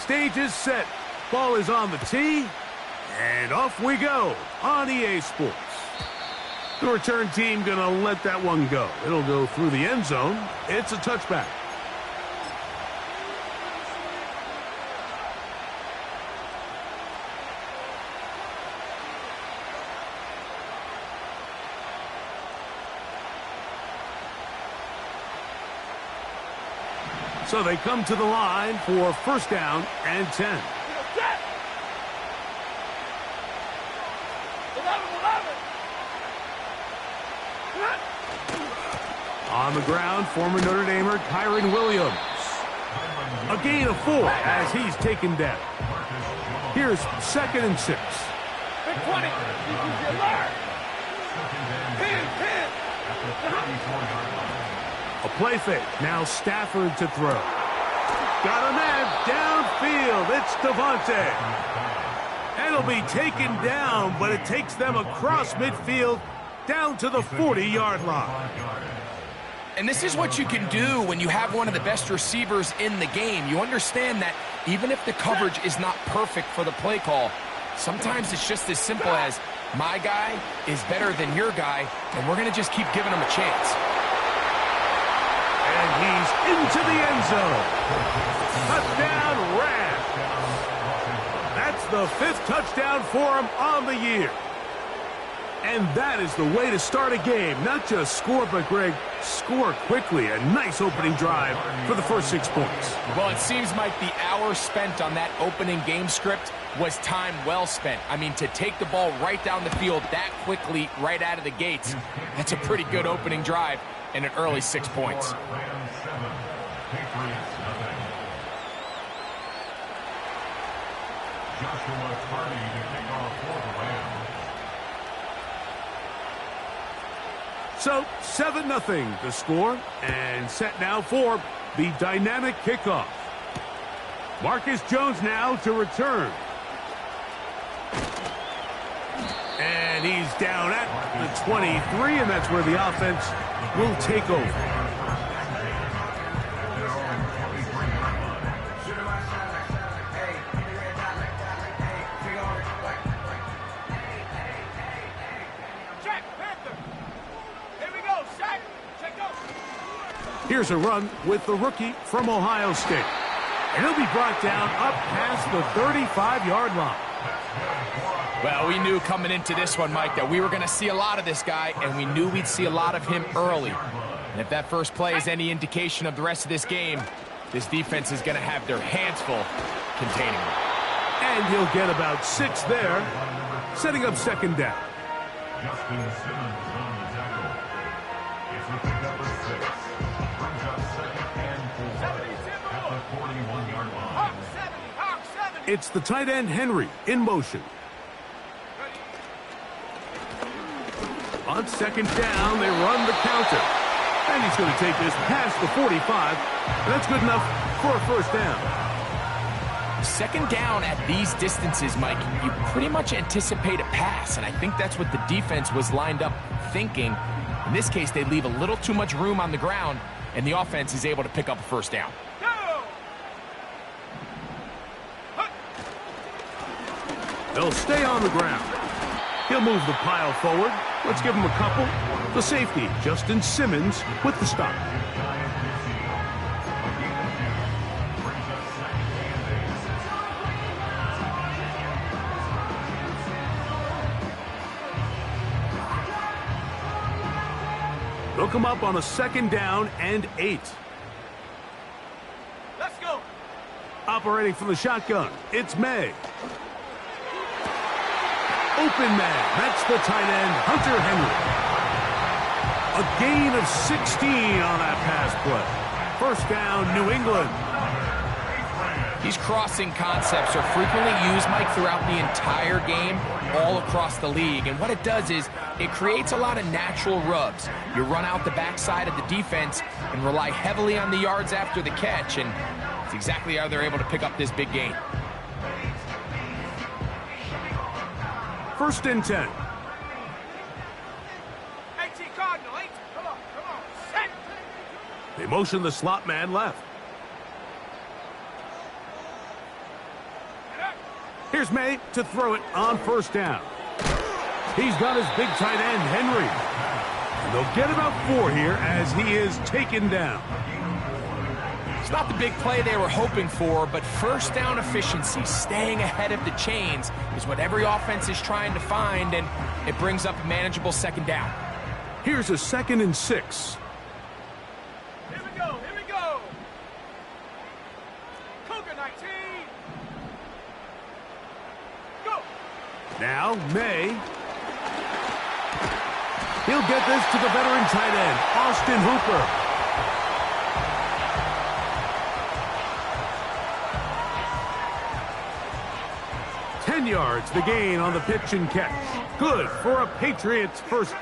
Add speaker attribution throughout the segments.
Speaker 1: Stage is set. Ball is on the tee. And off we go on EA Sports. The return team going to let that one go. It'll go through the end zone. It's a touchback. So they come to the line for first down and 10. On the ground, former Notre Damer Kyron Williams. A gain of 4 as he's taken down. Here's 2nd and 6.
Speaker 2: Big 20.
Speaker 1: A play fake. Now Stafford to throw. Got a man downfield. It's Devontae. And it'll be taken down, but it takes them across midfield down to the 40-yard line.
Speaker 3: And this is what you can do when you have one of the best receivers in the game. You understand that even if the coverage is not perfect for the play call, sometimes it's just as simple as my guy is better than your guy, and we're going to just keep giving him a chance.
Speaker 1: And he's into the end zone. Touchdown, Rams. That's the 5th touchdown for him on the year. And that is the way to start a game. Not just score, but, Greg, score quickly. A nice opening drive for the first 6 points.
Speaker 3: Well, it seems like the hour spent on that opening game script was time well spent. I mean, to take the ball right down the field that quickly right out of the gates, that's a pretty good opening drive and an early 6 points.
Speaker 1: So, 7-0 the score, and set now for the dynamic kickoff. Marcus Jones now to return. And he's down at the 23, and that's where the offense will take over. Here's a run with the rookie from Ohio State. And he'll be brought down up past the 35-yard line.
Speaker 3: Well, we knew coming into this one, Mike, that we were going to see a lot of this guy, and we knew we'd see a lot of him early. And if that first play is any indication of the rest of this game, this defense is going to have their hands full containing him.
Speaker 1: And he'll get about 6 there, setting up 2nd down. It's the tight end, Henry, in motion. On 2nd down, they run the counter. And he's going to take this past the 45. And that's good enough for a first down.
Speaker 3: 2nd down at these distances, Mike, you pretty much anticipate a pass. And I think that's what the defense was lined up thinking. In this case, they leave a little too much room on the ground, and the offense is able to pick up a first down.
Speaker 1: They'll stay on the ground. He'll move the pile forward. Let's give him a couple. The safety, Justin Simmons, with the stop. They'll come up on a 2nd down and 8.
Speaker 2: Let's go.
Speaker 1: Operating from the shotgun, it's May. Open man. That's the tight end, Hunter Henry. A gain of 16 on that pass play. First down, New England.
Speaker 3: These crossing concepts are frequently used, Mike, throughout the entire game, all across the league. And what it does is it creates a lot of natural rubs. You run out the backside of the defense and rely heavily on the yards after the catch. And it's exactly how they're able to pick up this big gain.
Speaker 1: 1st and 10.
Speaker 2: Come on. Set.
Speaker 1: They motion the slot man left. Here's May to throw it on first down. He's got his big tight end, Henry. And they'll get about 4 here as he is taken down.
Speaker 3: It's not the big play they were hoping for, but first down efficiency, staying ahead of the chains, is what every offense is trying to find, and it brings up a manageable second down.
Speaker 1: Here's a 2nd and 6.
Speaker 2: Here we go, here we go. Cougar 19. Go.
Speaker 1: Now, May. He'll get this to the veteran tight end, Austin Hooper. 10 yards, the gain on the pitch and catch. Good for a Patriots first.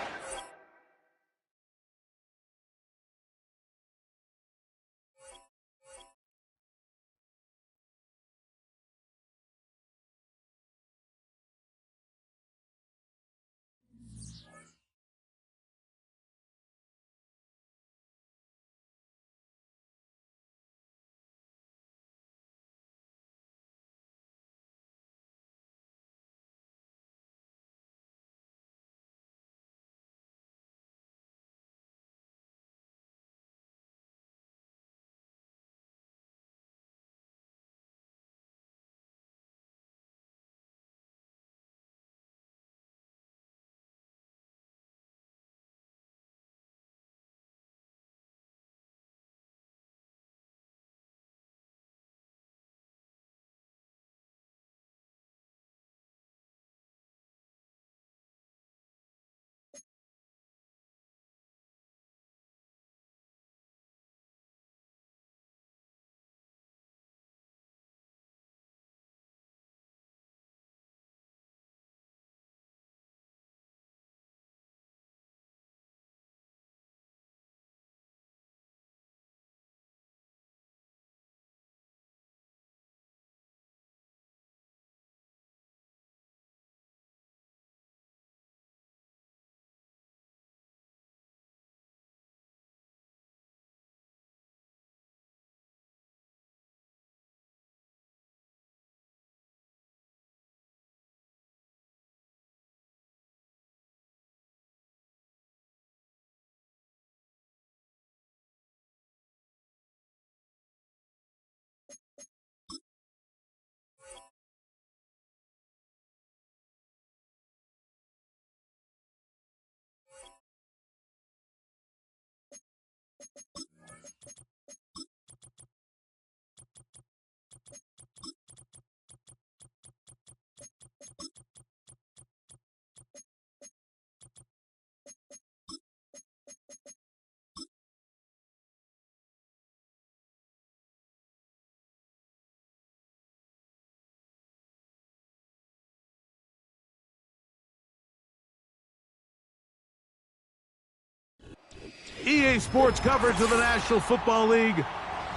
Speaker 1: EA Sports coverage of the National Football League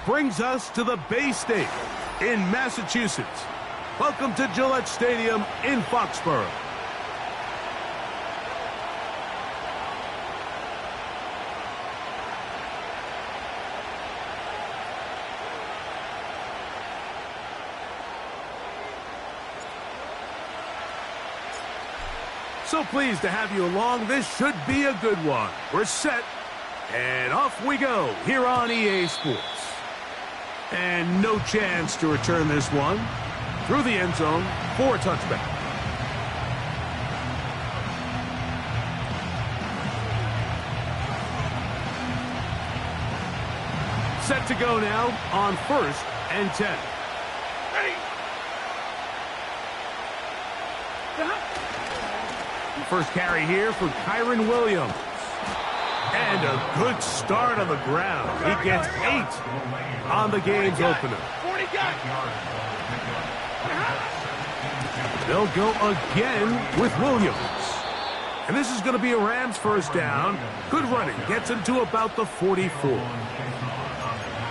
Speaker 1: brings us to the Bay State in Massachusetts. Welcome to Gillette Stadium in Foxborough. So pleased to have you along. This should be a good one. We're set. And off we go here on EA Sports. And no chance to return this one through the end zone for a touchback. Set to go now on 1st and 10.
Speaker 2: Ready.
Speaker 1: First carry here for Kyron Williams. And a good start on the ground. He gets 8 on the game's opener.
Speaker 2: 40 got.
Speaker 1: They'll go again with Williams. And this is going to be a Rams first down. Good running. Gets him to about the 44.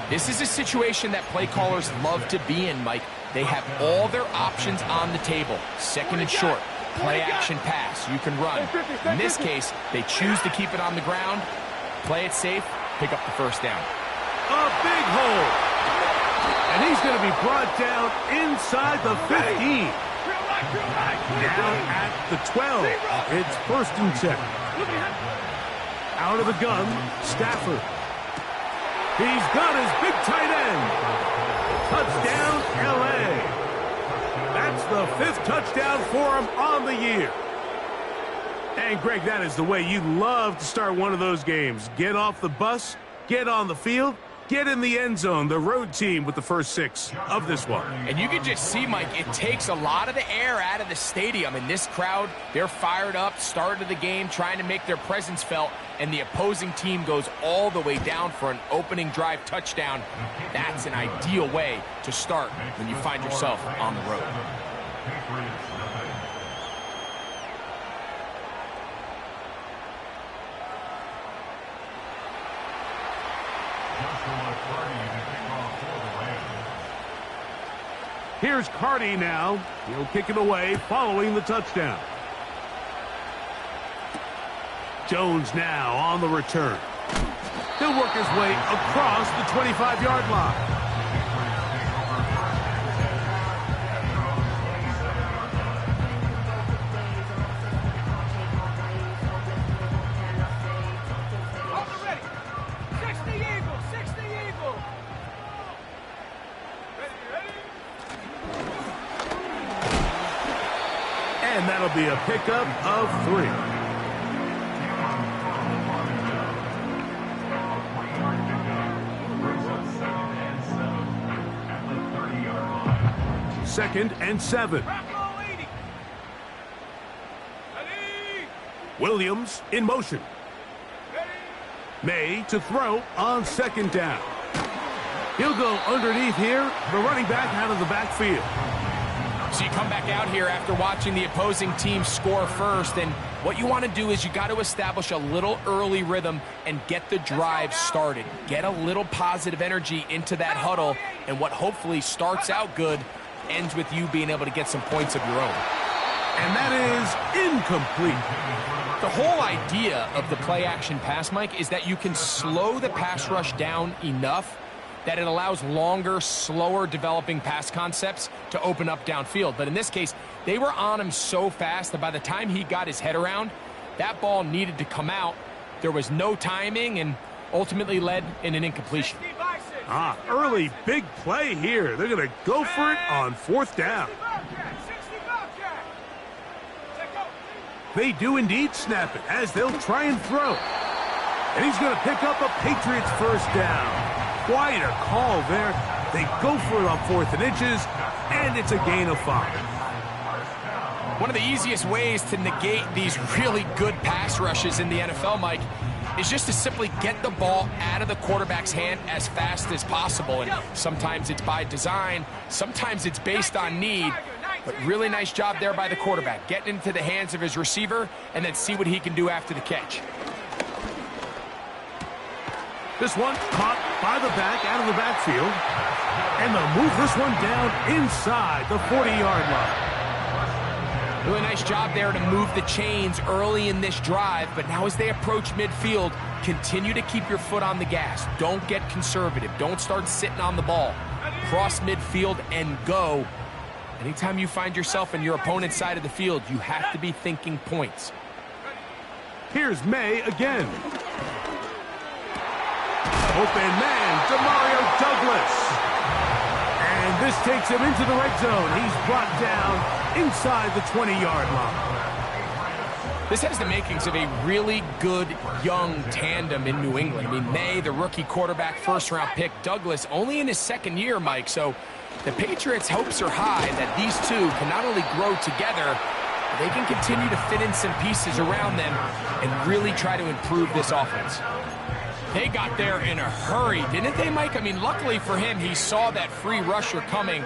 Speaker 3: This is a situation that play callers love to be in, Mike. They have all their options on the table. 2nd and short. Play action pass. You can run. In this case, they choose to keep it on the ground, play it safe, pick up the first down.
Speaker 1: A big hole. And he's going to be brought down inside the 15. Down at the 12. It's 1st and 10. Out of the gun, Stafford. He's got his big tight end. Touchdown, L.A. That's the 5th touchdown for him on the year. And, Greg, that is the way you love to start one of those games. Get off the bus, get on the field, get in the end zone. The road team with the first 6 of this one.
Speaker 3: And you can just see, Mike, it takes a lot of the air out of the stadium. And this crowd, they're fired up, started the game, trying to make their presence felt. And the opposing team goes all the way down for an opening drive touchdown. That's an ideal way to start when you find yourself on the road.
Speaker 1: Here's Carty now. He'll kick it away following the touchdown. Jones now on the return. He'll work his way across the 25-yard line. And that'll be a pickup of 3. Second and 7. Williams in motion. May to throw on 2nd down. He'll go underneath here. The running back out of the backfield.
Speaker 3: So you come back out here after watching the opposing team score first, and what you want to do is you got to establish a little early rhythm and get the drive started. Get a little positive energy into that huddle, and what hopefully starts out good ends with you being able to get some points of your own.
Speaker 1: And that is incomplete.
Speaker 3: The whole idea of the play-action pass, Mike, is that you can slow the pass rush down enough that it allows longer, slower developing pass concepts to open up downfield. But in this case, they were on him so fast that by the time he got his head around, that ball needed to come out. There was no timing and ultimately led in an incompletion.
Speaker 1: Early big play here. They're going to go for it on 4th down. They do indeed snap it as they'll try and throw. And he's going to pick up a Patriots 1st down. Quite a call there. They go for it on 4th and inches, and it's a gain of 5.
Speaker 3: One of the easiest ways to negate these really good pass rushes in the NFL, Mike, is just to simply get the ball out of the quarterback's hand as fast as possible. And sometimes it's by design, sometimes it's based on need. But really nice job there by the quarterback, getting into the hands of his receiver and then see what he can do after the catch.
Speaker 1: This one caught by the back out of the backfield. And they'll move this one down inside the 40-yard line.
Speaker 3: Really nice job there to move the chains early in this drive. But now as they approach midfield, continue to keep your foot on the gas. Don't get conservative. Don't start sitting on the ball. Cross midfield and go. Anytime you find yourself in your opponent's side of the field, you have to be thinking points.
Speaker 1: Here's May again. Open man, Demario Douglas. And this takes him into the red zone. He's brought down inside the 20-yard line.
Speaker 3: This has the makings of a really good young tandem in New England. I mean, May, the rookie quarterback, first-round pick. Douglas only in his 2nd year, Mike. So the Patriots' hopes are high that these two can not only grow together, but they can continue to fit in some pieces around them and really try to improve this offense. They got there in a hurry, didn't they, Mike? I mean, luckily for him, he saw that free rusher coming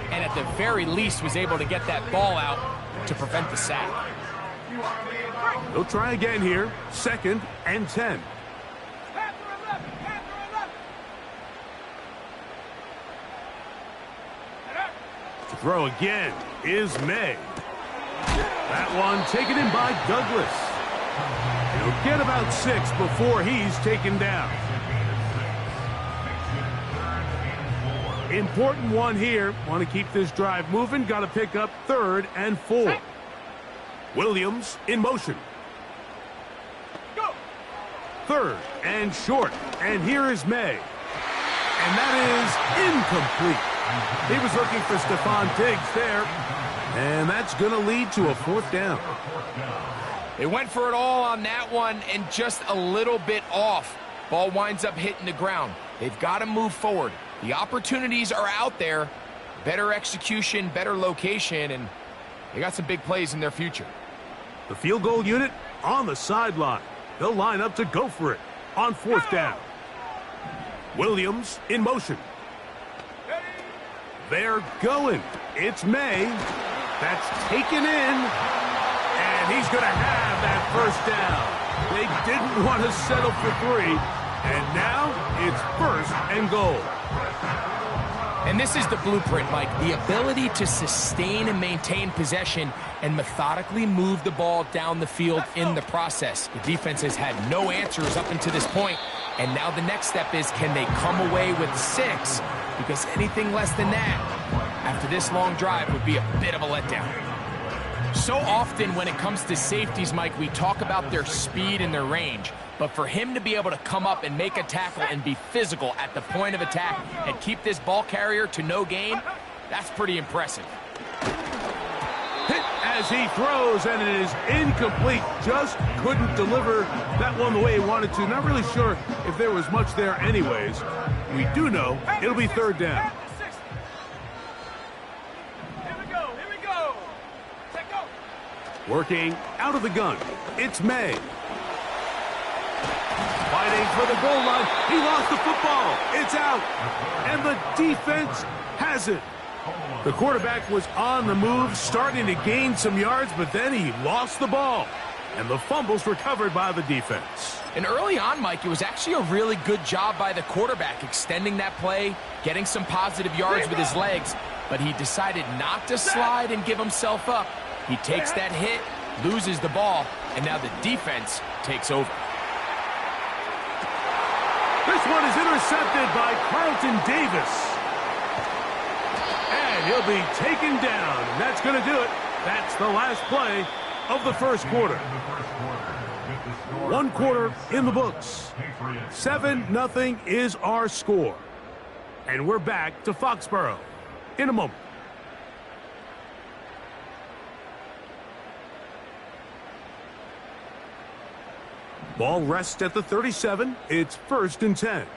Speaker 3: and at the very least was able to get that ball out to prevent the sack.
Speaker 1: They'll try again here. 2nd and 10. To throw again is May. That one taken in by Douglas. He'll get about 6 before he's taken down. Important one here. Want to keep this drive moving. Got to pick up 3rd and 4. Williams in motion.
Speaker 2: Go.
Speaker 1: 3rd and short. And here is May. And that is incomplete. He was looking for Stephon Diggs there. And that's going to lead to a 4th down.
Speaker 3: They went for it all on that one and just a little bit off. Ball winds up hitting the ground. They've got to move forward. The opportunities are out there. Better execution, better location, and they got some big plays in their future.
Speaker 1: The field goal unit on the sideline. They'll line up to go for it on 4th down. Williams in motion. They're going. It's May. That's taken in. And he's going to have that 1st down. They didn't want to settle for 3. And now it's 1st and goal.
Speaker 3: And this is the blueprint, Mike. The ability to sustain and maintain possession and methodically move the ball down the field in the process. The defense has had no answers up until this point. And now the next step is, can they come away with 6? Because anything less than that, after this long drive, would be a bit of a letdown. So often when it comes to safeties, Mike, we talk about their speed and their range. But for him to be able to come up and make a tackle and be physical at the point of attack and keep this ball carrier to no gain, that's pretty impressive.
Speaker 1: Hit as he throws, and it is incomplete. Just couldn't deliver that one the way he wanted to. Not really sure if there was much there anyways. We do know it'll be 3rd down.
Speaker 2: Here we go. Here we go. Check go.
Speaker 1: Working out of the gun. It's May. Fighting for the goal line. He lost the football. It's out. And the defense has it. The quarterback was on the move, starting to gain some yards, but then he lost the ball. And the fumble's recovered by the defense.
Speaker 3: And early on, Mike, it was actually a really good job by the quarterback, extending that play, getting some positive yards with his legs, but he decided not to slide and give himself up. He takes that hit, loses the ball, and now the defense takes over.
Speaker 1: This one is intercepted by Carlton Davis. And he'll be taken down. And that's going to do it. That's the last play of the 1st quarter. 1 quarter in the books. 7-0 is our score. And we're back to Foxborough in a moment. Ball rests at the 37. It's 1st and 10.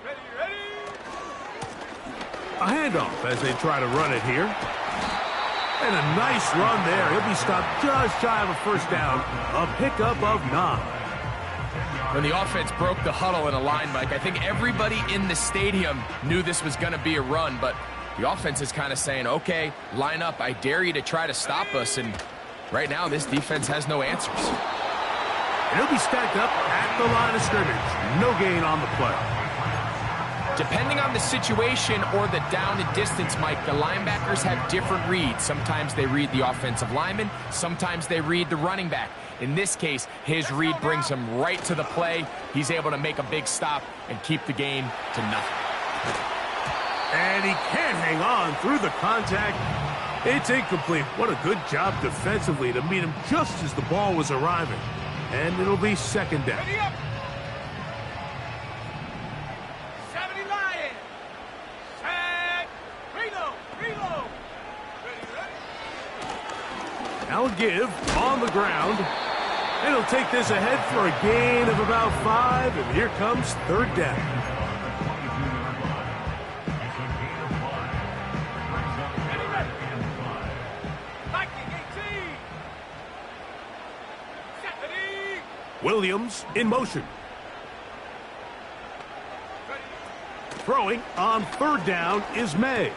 Speaker 2: Ready, ready.
Speaker 1: A handoff as they try to run it here. And a nice run there. He'll be stopped just shy of a 1st down. A pickup of 9.
Speaker 3: When the offense broke the huddle in a line, Mike, I think everybody in the stadium knew this was going to be a run, but the offense is kind of saying, okay, line up. I dare you to try to stop us. And right now, this defense has no answers.
Speaker 1: And he'll be stacked up at the line of scrimmage. No gain on the play.
Speaker 3: Depending on the situation or the down and distance, Mike, the linebackers have different reads. Sometimes they read the offensive lineman. Sometimes they read the running back. In this case, his read brings him right to the play. He's able to make a big stop and keep the game to nothing.
Speaker 1: And he can't hang on through the contact. It's incomplete. What a good job defensively to meet him just as the ball was arriving. And it'll be 2nd down.
Speaker 2: Ready up. 70 Lions. Set. Reload. Reload. Ready, ready.
Speaker 1: Now a give on the ground. And he'll take this ahead for a gain of about 5. And here comes 3rd down.
Speaker 2: Ready, ready. Lightning 18. Set, ready.
Speaker 1: Williams in motion.
Speaker 2: Ready.
Speaker 1: Throwing on 3rd down is May.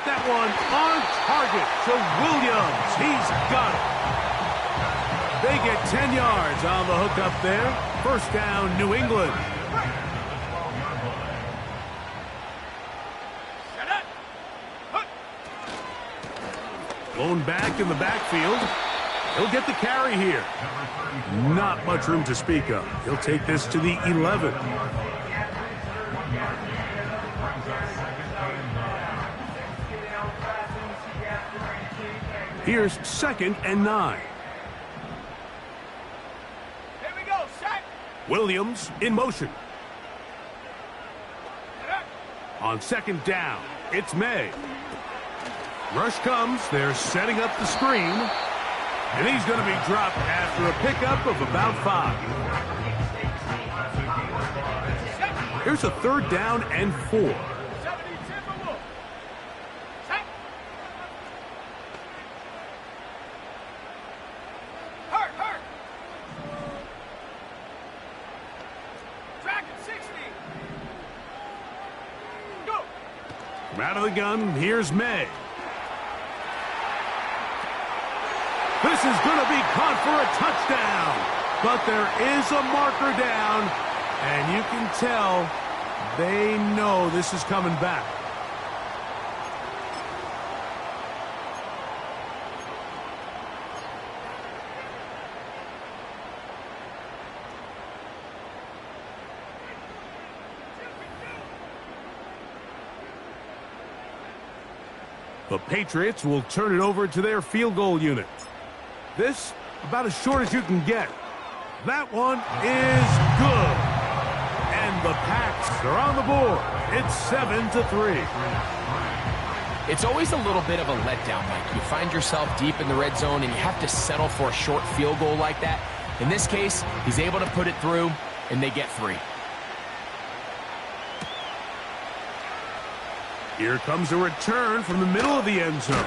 Speaker 1: That one on target to Williams. He's got it. They get 10 yards on the hook up there. 1st down, New England.
Speaker 2: Set up. Hook.
Speaker 1: Blown back in the backfield. He'll get the carry here. Not much room to speak of. He'll take this to the 11. Here's 2nd and 9.
Speaker 2: Here we go, set.
Speaker 1: Williams in motion. On 2nd down, it's May. Rush comes. They're setting up the screen. And he's going to be dropped after a pickup of about 5. Here's a 3rd down and 4. From out of the gun, here's May. This is going to be caught for a touchdown. But there is a marker down, and you can tell they know this is coming back. The Patriots will turn it over to their field goal unit. This, about as short as you can get. That one is good. And the Pats are on the board. It's 7-3.
Speaker 3: It's always a little bit of a letdown, Mike. You find yourself deep in the red zone and you have to settle for a short field goal like that. In this case, he's able to put it through, and they get 3.
Speaker 1: Here comes a return from the middle of the end zone.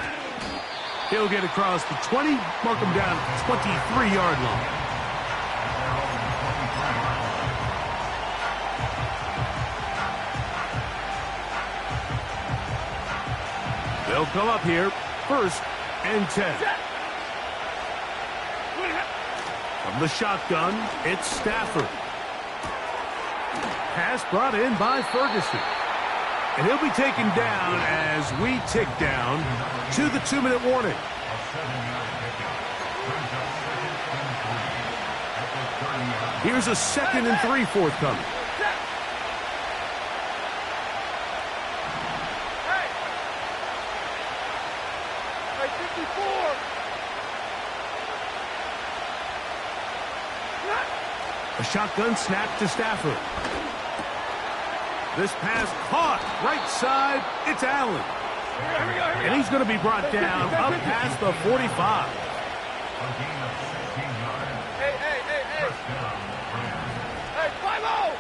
Speaker 1: He'll get across the 20, mark him down at the 23-yard line. They'll come up here, 1st and 10. From the shotgun, it's Stafford. Pass brought in by Ferguson. And he'll be taken down as we tick down to the 2-minute warning. Here's a 2nd and 3 forthcoming.
Speaker 2: Hey, 54.
Speaker 1: A shotgun snap to Stafford. This pass caught right side. It's Allen.
Speaker 2: Here we go.
Speaker 1: And he's going to be brought down up past the 45.
Speaker 2: Hey. Hey, 5-0.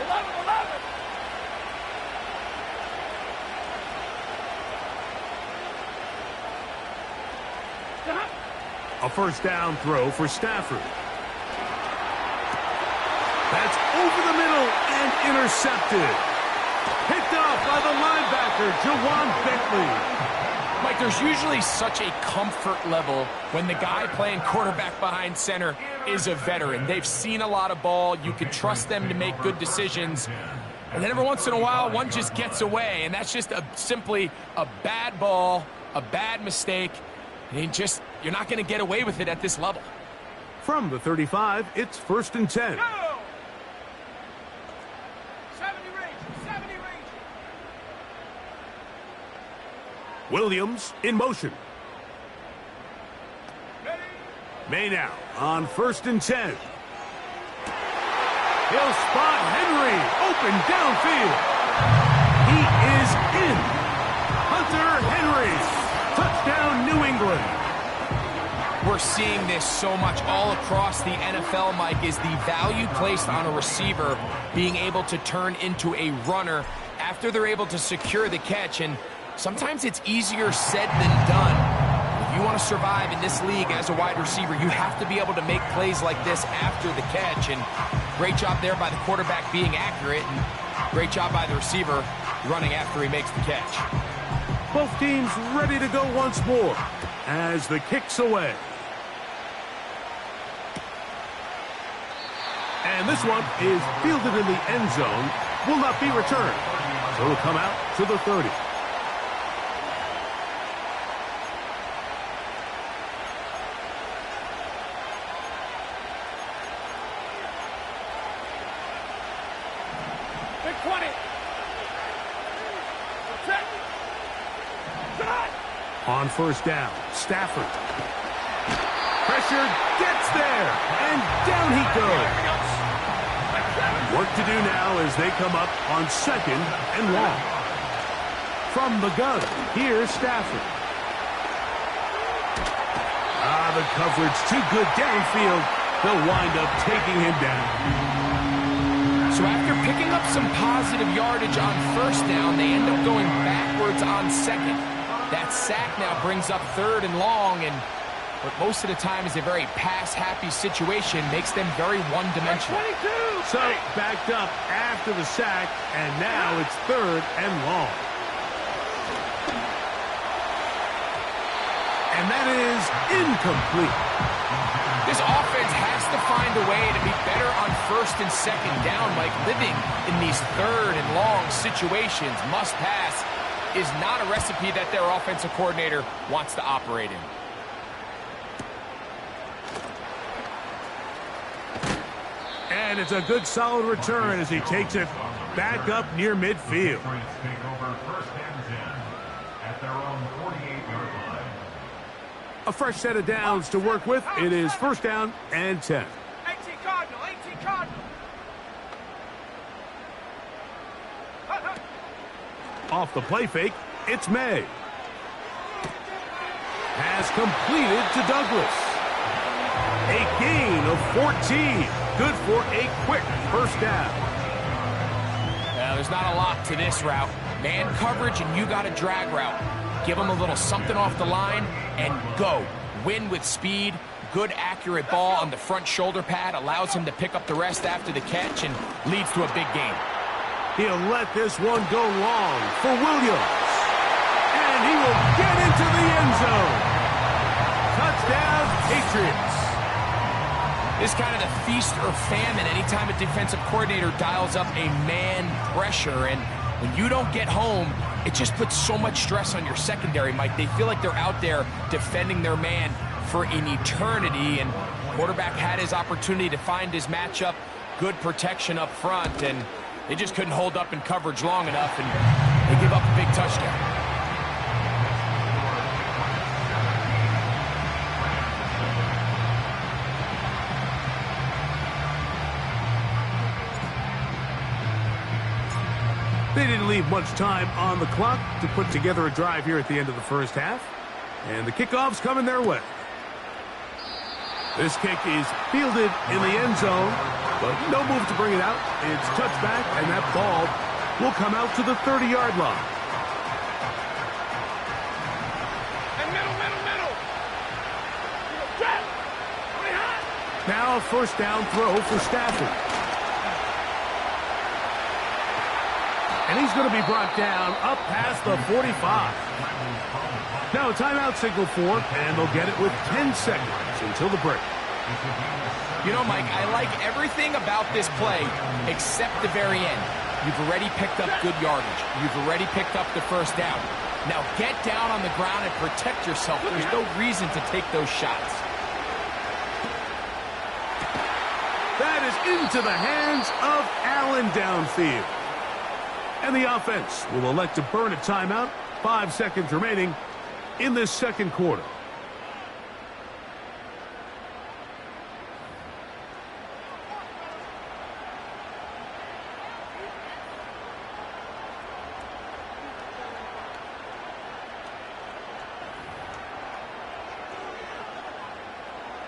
Speaker 2: 11.
Speaker 1: A 1st down throw for Stafford. That's over the middle and intercepted. Picked off by the linebacker, Jawan Bentley.
Speaker 3: Mike, there's usually such a comfort level when the guy playing quarterback behind center is a veteran. They've seen a lot of ball. You can trust them to make good decisions. And then every once in a while, one just gets away. And that's just simply a bad ball, a bad mistake. And you're not going to get away with it at this level.
Speaker 1: From the 35, it's 1st and 10.
Speaker 2: Go. 70 range.
Speaker 1: Williams in motion.
Speaker 2: Ready.
Speaker 1: May now on 1st and 10. He'll spot Henry open downfield. He is in. Hunter Henry. Touchdown, New England.
Speaker 3: We're seeing this so much all across the NFL, Mike, is the value placed on a receiver being able to turn into a runner after they're able to secure the catch. And sometimes it's easier said than done. If you want to survive in this league as a wide receiver, you have to be able to make plays like this after the catch. And great job there by the quarterback being accurate. And great job by the receiver running after he makes the catch.
Speaker 1: Both teams ready to go once more as the kick's away. And this one is fielded in the end zone, will not be returned. So it'll come out to the 30.
Speaker 2: Big 20. Check. Shot.
Speaker 1: On first down, Stafford. Pressure gets there, and down he goes. Work to do now as they come up on second and long. From the gun, here's Stafford. The coverage too good downfield. They'll wind up taking him down.
Speaker 3: So after picking up some positive yardage on first down, they end up going backwards on second. That sack now brings up third and long, and what most of the time is a very pass-happy situation makes them very one-dimensional.
Speaker 1: So backed up after the sack, and now it's third and long. And that is incomplete.
Speaker 3: This offense has to find a way to be better on first and second down, Mike. Living in these third and long situations, must pass, is not a recipe that their offensive coordinator wants to operate in.
Speaker 1: And it's a good solid return as he takes it back up near midfield. A fresh set of downs to work with. It is first down and 10.
Speaker 2: 18 Cardinal, 18 Cardinal.
Speaker 1: Off the play fake, it's May. Pass completed to Douglas. A gain of 14. Good for a quick first down.
Speaker 3: Now, there's not a lot to this route. Man coverage, and you got a drag route. Give him a little something off the line and go. Win with speed. Good, accurate ball on the front shoulder pad. Allows him to pick up the rest after the catch and leads to a big gain.
Speaker 1: He'll let this one go long for Williams. And he will get into the end zone. Touchdown, Patriots.
Speaker 3: This is kind of the feast or famine anytime a defensive coordinator dials up a man pressure. And when you don't get home, it just puts so much stress on your secondary, Mike. They feel like they're out there defending their man for an eternity. And quarterback had his opportunity to find his matchup. Good protection up front. And they just couldn't hold up in coverage long enough. And they give up a big touchdown.
Speaker 1: They didn't leave much time on the clock to put together a drive here at the end of the first half. And the kickoff's coming their way. This kick is fielded in the end zone, but no move to bring it out. It's touchback, and that ball will come out to the 30-yard line.
Speaker 2: And middle.
Speaker 1: Now a first down throw for Stafford. And he's going to be brought down up past the 45. Now a timeout signal for, and they'll get it with 10 seconds until the break.
Speaker 3: You know, Mike, I like everything about this play except the very end. You've already picked up good yardage. You've already picked up the first down. Now get down on the ground and protect yourself. There's no reason to take those shots.
Speaker 1: That is into the hands of Allen downfield. And the offense will elect to burn a timeout. 5 seconds remaining in this second quarter.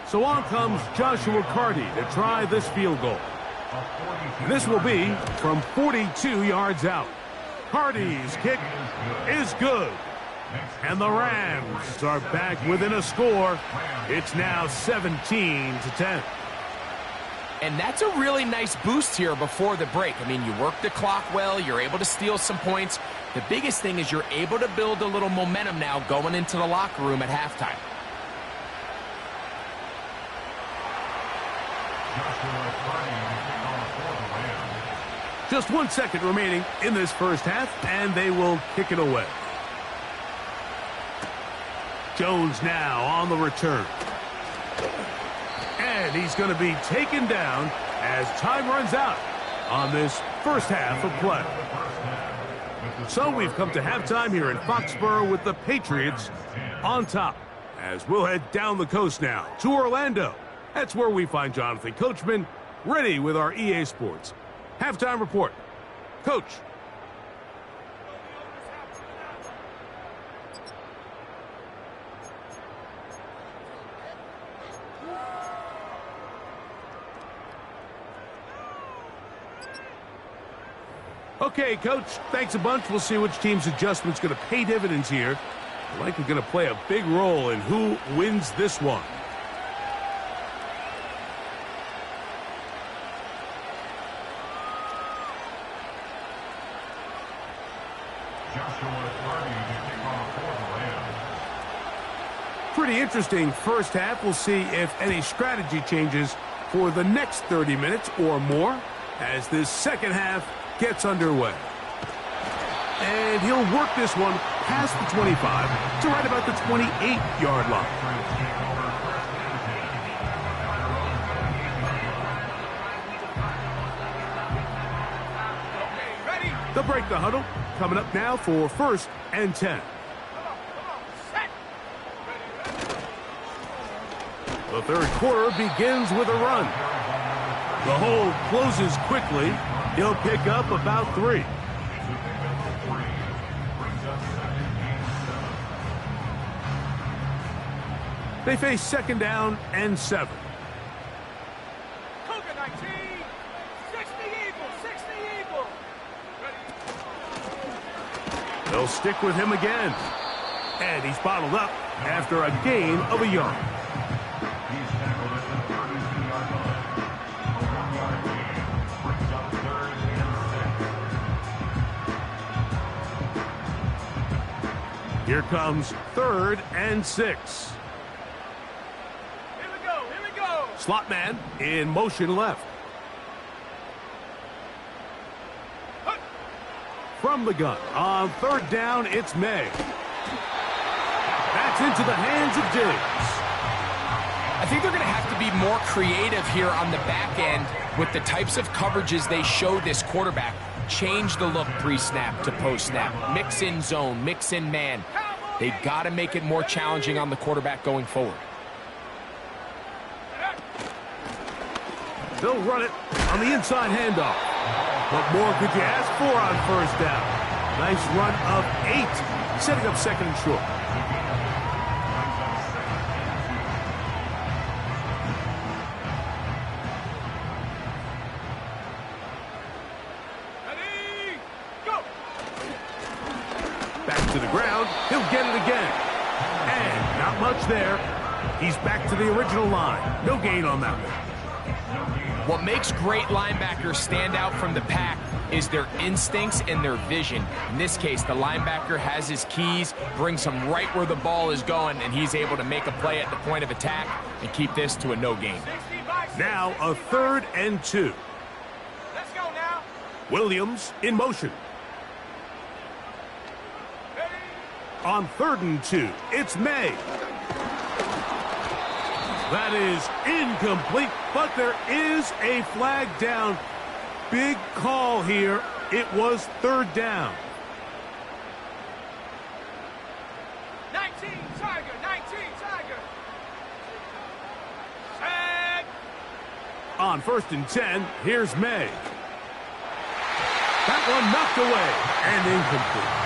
Speaker 1: So on comes Joshua Carty to try this field goal. This will be from 42 yards out. Carty's kick is good. And the Rams are back within a score. It's now 17-10.
Speaker 3: And that's a really nice boost here before the break. I mean, you work the clock well. You're able to steal some points. The biggest thing is you're able to build a little momentum now going into the locker room at halftime.
Speaker 1: Just 1 second remaining in this first half, and they will kick it away. Jones now on the return. And he's going to be taken down as time runs out on this first half of play. So we've come to halftime here in Foxborough with the Patriots on top. As we'll head down the coast now to Orlando. That's where we find Jonathan Coachman ready with our EA Sports halftime report. Coach. Okay, Coach, thanks a bunch. We'll see which team's adjustment's going to pay dividends here. Likely going to play a big role in who wins this one. Pretty interesting first half. We'll see if any strategy changes for the next 30 minutes or more as this second half gets underway. And he'll work this one past the 25 to right about the 28-yard line. They'll break the huddle. Coming up now for 1st and 10. The third quarter begins with a run. The hole closes quickly. He'll pick up about 3. They face 2nd down and 7.
Speaker 2: Cougar 19, 60 Eagles, 60 Eagles.
Speaker 1: They'll stick with him again. And he's bottled up after a gain of a yard. Here comes 3rd and 6.
Speaker 2: Here we go.
Speaker 1: Slot man in motion left. From the gun on 3rd down, it's May. That's into the hands of Diggs.
Speaker 3: I think they're going to have to be more creative here on the back end with the types of coverages they show this quarterback. Change the look pre-snap to post-snap. Mix in zone, mix in man. They've got to make it more challenging on the quarterback going forward.
Speaker 1: They'll run it on the inside handoff. What more could you ask for on 1st down? Nice run of 8, setting up 2nd and short.
Speaker 2: Ready, go.
Speaker 1: Back to the ground. He'll get it again. And not much there. He's back to the original line. No gain on that one.
Speaker 3: What makes great linebackers stand out from the pack is their instincts and their vision. In this case, the linebacker has his keys, brings him right where the ball is going, and he's able to make a play at the point of attack and keep this to a no gain.
Speaker 1: Now a 3rd and 2.
Speaker 2: Let's go now.
Speaker 1: Williams in motion.
Speaker 2: Ready.
Speaker 1: On 3rd and 2, it's May. That is incomplete, but there is a flag down. Big call here. It was 3rd down.
Speaker 2: 19 Tiger, 19 Tiger. Tag.
Speaker 1: On 1st and 10, here's May. That one knocked away and incomplete.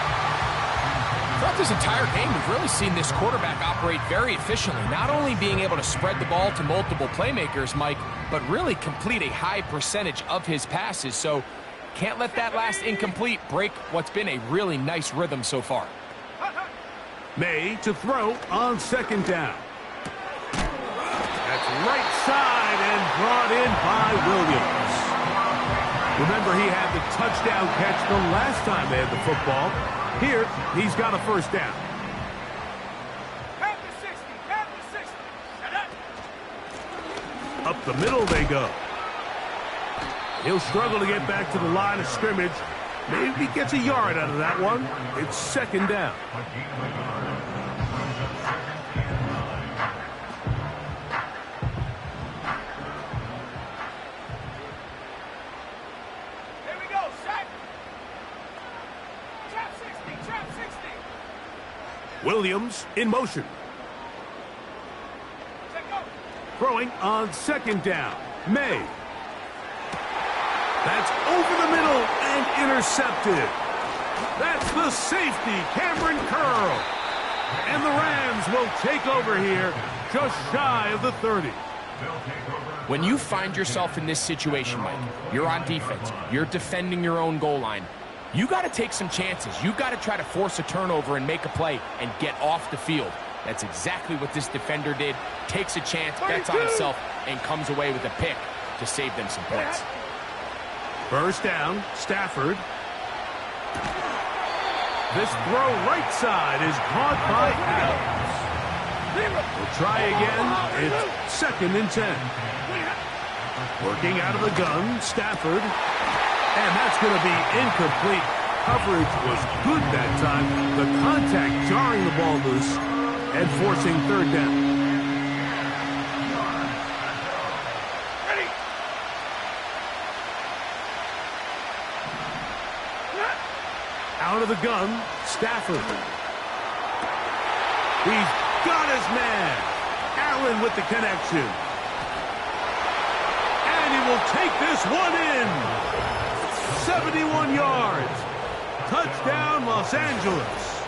Speaker 3: Throughout this entire game, we've really seen this quarterback operate very efficiently, not only being able to spread the ball to multiple playmakers, Mike, but really complete a high percentage of his passes. So can't let that last incomplete break what's been a really nice rhythm so far.
Speaker 1: May to throw on 2nd down. That's right side and brought in by Williams. Remember, he had the touchdown catch the last time they had the football. Here, he's got a 1st down.
Speaker 2: Have the 60, have the 60. Shut up.
Speaker 1: Up the middle they go. He'll struggle to get back to the line of scrimmage. Maybe gets a yard out of that one. It's 2nd down.
Speaker 2: Here we go, set. Trap 60, trap 60.
Speaker 1: Williams in motion. Throwing on second down. May. That's over the middle and intercepted. That's the safety, Cameron Curl. And the Rams will take over here just shy of the 30.
Speaker 3: When you find yourself in this situation, Mike, you're on defense, you're defending your own goal line, you got to take some chances. You got to try to force a turnover and make a play and get off the field. That's exactly what this defender did. Takes a chance, bets on himself, and comes away with a pick to save them some points.
Speaker 1: First down, Stafford. This throw right side is caught by Adams. We'll try again. It's 2nd and 10. Working out of the gun, Stafford. And that's going to be incomplete. Coverage was good that time. The contact jarring the ball loose and forcing 3rd down.
Speaker 2: Ready.
Speaker 1: Out of the gun, Stafford. He's got his man. Allen with the connection. And he will take this one in. 71 yards. Touchdown, Los Angeles.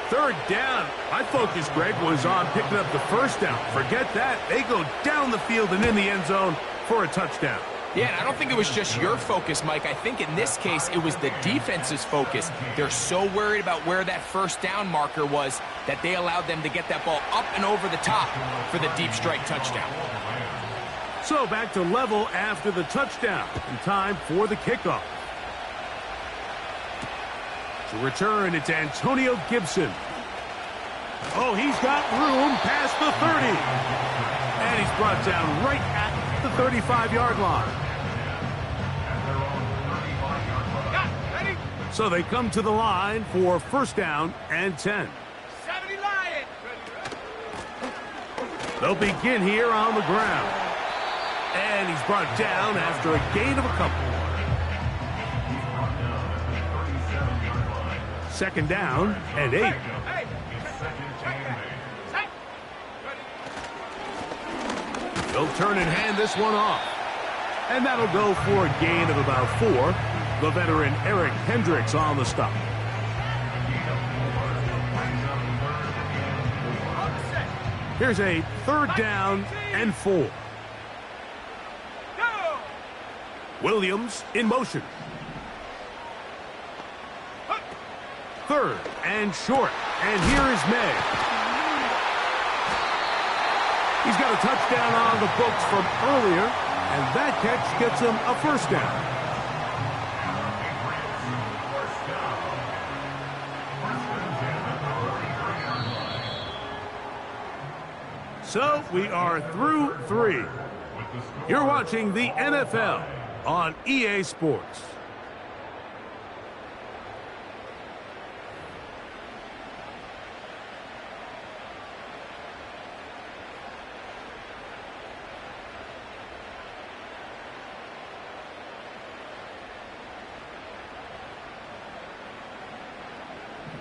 Speaker 1: 3rd down. My focus, Greg, was on picking up the first down. Forget that. They go down the field and in the end zone for a touchdown.
Speaker 3: Yeah, and I don't think it was just your focus, Mike. I think in this case, it was the defense's focus. They're so worried about where that first down marker was that they allowed them to get that ball up and over the top for the deep strike touchdown.
Speaker 1: So back to level after the touchdown. And time for the kickoff. To return, it's Antonio Gibson. Oh, he's got room past the 30. And he's brought down right at the 35-yard line. So they come to the line for first down and 10.
Speaker 2: 70 Lion.
Speaker 1: They'll begin here on the ground. And he's brought down after a gain of a couple. 2nd down and 8.
Speaker 2: Hey.
Speaker 1: They'll turn and hand this one off. And that'll go for a gain of about 4. The veteran Eric Hendricks on the stop. Here's a 3rd down and 4.
Speaker 2: Go.
Speaker 1: Williams in motion. 3rd and short. And here is May. He's got a touchdown on the books from earlier, and that catch gets him a first down. So we are through 3. You're watching the NFL on EA Sports.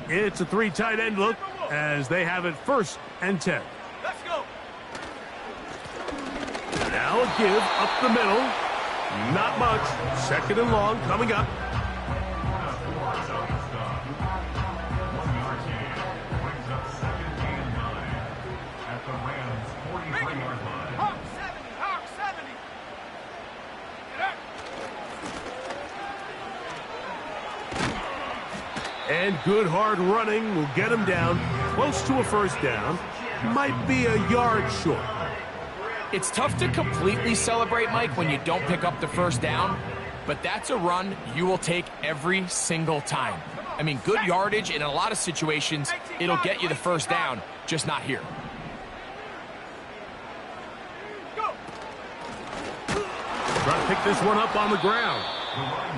Speaker 1: It's a 3 tight end look as they have it 1st and 10.
Speaker 2: Let's go.
Speaker 1: Now a give up the middle. Not much. 2nd and long coming up.
Speaker 2: Hawk 70. Hawk 70. Get up.
Speaker 1: And good hard running will get him down close to a first down. Might be a yard short.
Speaker 3: It's tough to completely celebrate, Mike, when you don't pick up the first down, but that's a run you will take every single time. I mean, good yardage, and in a lot of situations, it'll get you the first down, just not here.
Speaker 1: Trying to pick this one up on the ground.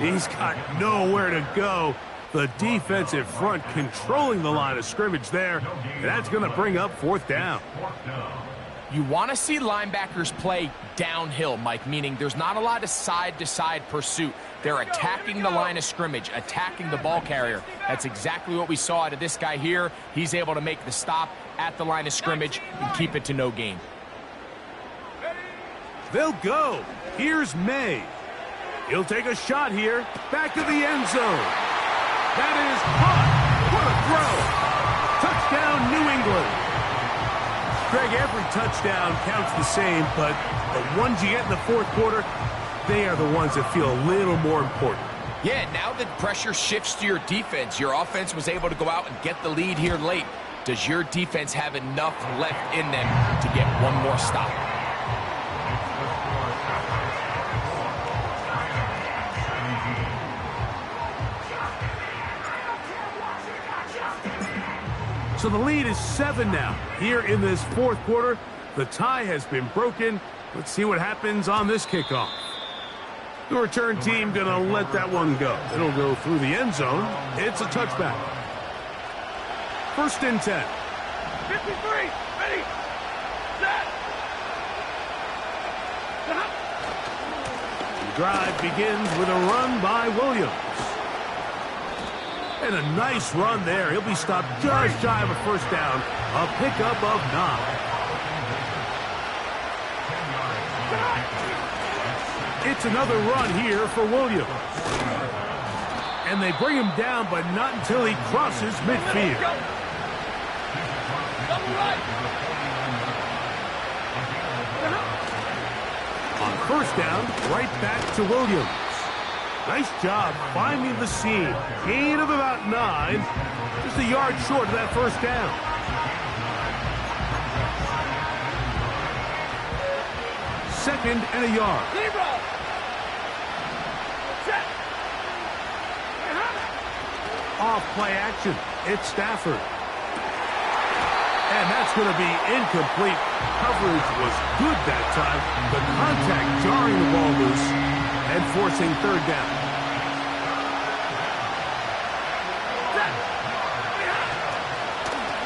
Speaker 1: He's got nowhere to go. The defensive front controlling the line of scrimmage there. That's going to bring up 4th down.
Speaker 3: You want to see linebackers play downhill, Mike, meaning there's not a lot of side-to-side pursuit. They're attacking the line of scrimmage, attacking the ball carrier. That's exactly what we saw out of this guy here. He's able to make the stop at the line of scrimmage and keep it to no gain.
Speaker 1: They'll go. Here's May. He'll take a shot here. Back to the end zone. That is caught. What a throw. Touchdown, New England. Greg, every touchdown counts the same, but the ones you get in the fourth quarter, they are the ones that feel a little more important.
Speaker 3: Yeah, now that pressure shifts to your defense, your offense was able to go out and get the lead here late. Does your defense have enough left in them to get one more stop?
Speaker 1: So the lead is 7 now. Here in this fourth quarter, the tie has been broken. Let's see what happens on this kickoff. The return team going to let that one go. It'll go through the end zone. It's a touchback. 1st and 10.
Speaker 2: 53, ready, set.
Speaker 1: The drive begins with a run by Williams. And a nice run there. He'll be stopped just shy of a first down. A pickup of 9. It's another run here for Williams. And they bring him down, but not until he crosses midfield. On first down, right back to Williams. Nice job finding the seam. Gain of about 9. Just a yard short of that first down. Second and a yard. Off play action. It's Stafford. And that's going to be incomplete. Coverage was good that time. The contact jarring the ball loose and forcing third down.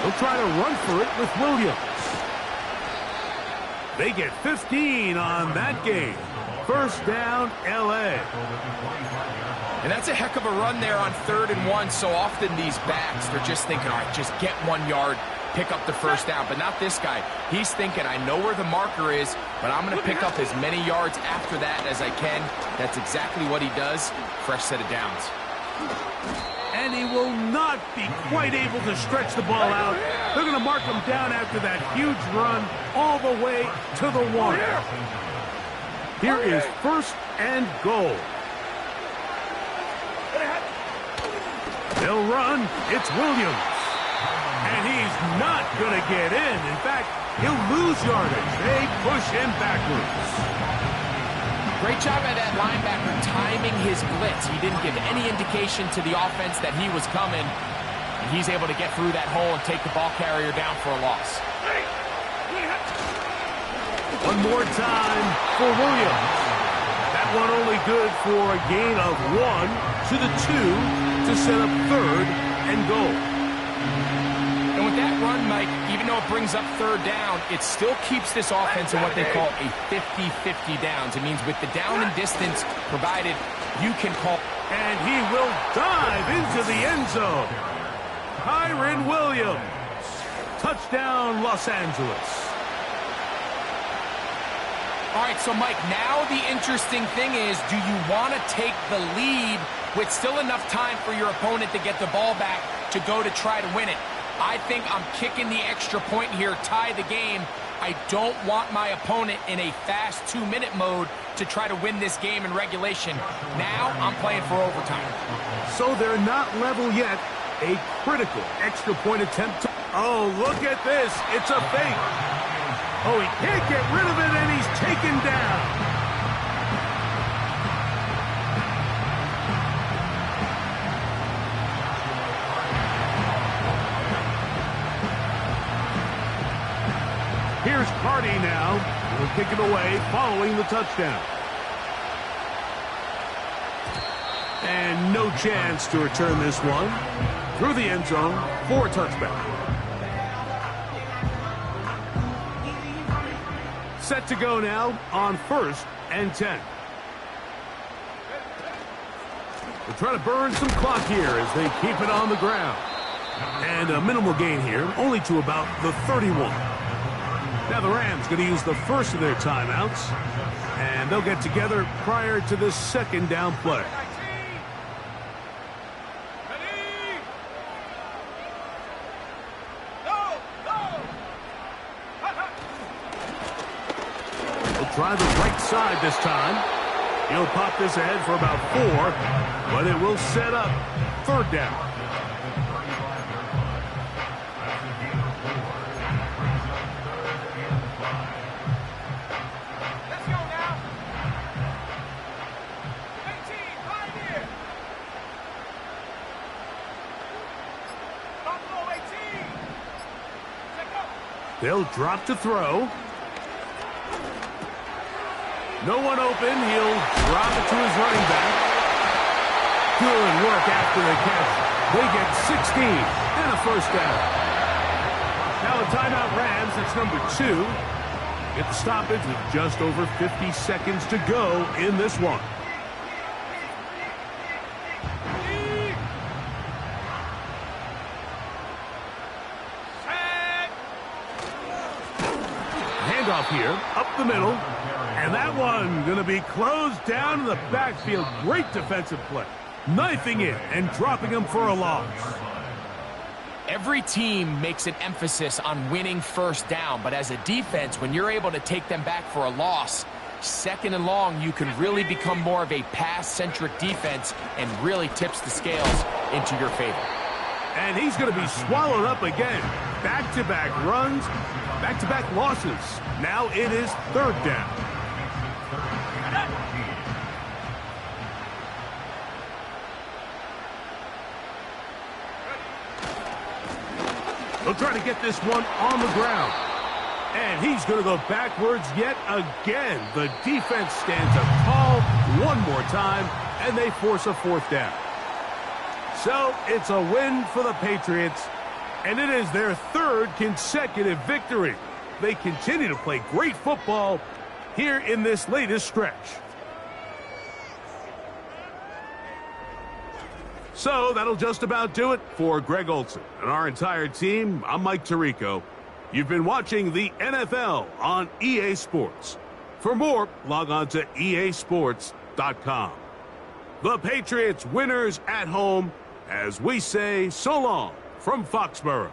Speaker 1: They'll try to run for it with Williams. They get 15 on that game. First down, L.A.
Speaker 3: And that's a heck of a run there on 3rd and 1. So often these backs, they're just thinking, all right, just get 1 yard, pick up the first down. But not this guy. He's thinking, I know where the marker is, but I'm going to pick up as many yards after that as I can. That's exactly what he does. Fresh set of downs.
Speaker 1: And he will not be quite able to stretch the ball out. They're going to mark him down after that huge run all the way to the 1. Here is 1st and goal. They'll run. It's Williams. And he's not going to get in. In fact, he'll lose yardage. They push him backwards.
Speaker 3: Great job by that linebacker timing his blitz. He didn't give any indication to the offense that he was coming. And he's able to get through that hole and take the ball carrier down for a loss.
Speaker 1: One more time for Williams. That one only good for a gain of 1 to the 2 to set up 3rd and goal.
Speaker 3: And with that run, Mike, even though it brings up 3rd down, it still keeps this offense in what they call a 50-50 downs. It means with the down and distance provided, you can call.
Speaker 1: And he will dive into the end zone. Kyren Williams. Touchdown, Los Angeles.
Speaker 3: All right, so Mike, now the interesting thing is, do you want to take the lead with still enough time for your opponent to get the ball back to go to try to win it? I think I'm kicking the extra point here, tie the game. I don't want my opponent in a fast 2-minute mode to try to win this game in regulation. Now I'm playing for overtime.
Speaker 1: So they're not level yet. A critical extra point attempt. Oh, look at this. It's a fake. Oh, he can't get rid of it, and he's taken down. Here's Cardi now. He'll kick it away following the touchdown. And no chance to return this one. Through the end zone for a touchback. set to go now on 1st and 10. They're trying to burn some clock here as they keep it on the ground. And a minimal gain here, only to about the 31. Now the Rams going to use the first of their timeouts, and they'll get together prior to this 2nd down play. They'll try the right side this time. He'll pop this ahead for about 4, but it will set up 3rd down. They'll drop to throw. No one open. He'll drop it to his running back. Good work after the catch. They get 16 and a 1st down. Now a timeout Rams. That's number 2. Get the stoppage with just over 50 seconds to go in this one. Handoff here, up the middle, and that one going to be closed down in the backfield. Great defensive play. Knifing it and dropping him for a loss.
Speaker 3: Every team makes an emphasis on winning 1st down, but as a defense, when you're able to take them back for a loss, 2nd and long, you can really become more of a pass-centric defense and really tips the scales into your favor.
Speaker 1: And he's going to be swallowed up again. Back-to-back runs, back-to-back losses. Now it is 3rd down. They'll try to get this one on the ground. And he's going to go backwards yet again. The defense stands up tall one more time, and they force a 4th down. So it's a win for the Patriots, and it is their 3rd consecutive victory. They continue to play great football here in this latest stretch. So that'll just about do it for Greg Olsen and our entire team. I'm Mike Tirico. You've been watching the NFL on EA Sports. For more, log on to easports.com. The Patriots winners at home, as we say so long from Foxborough.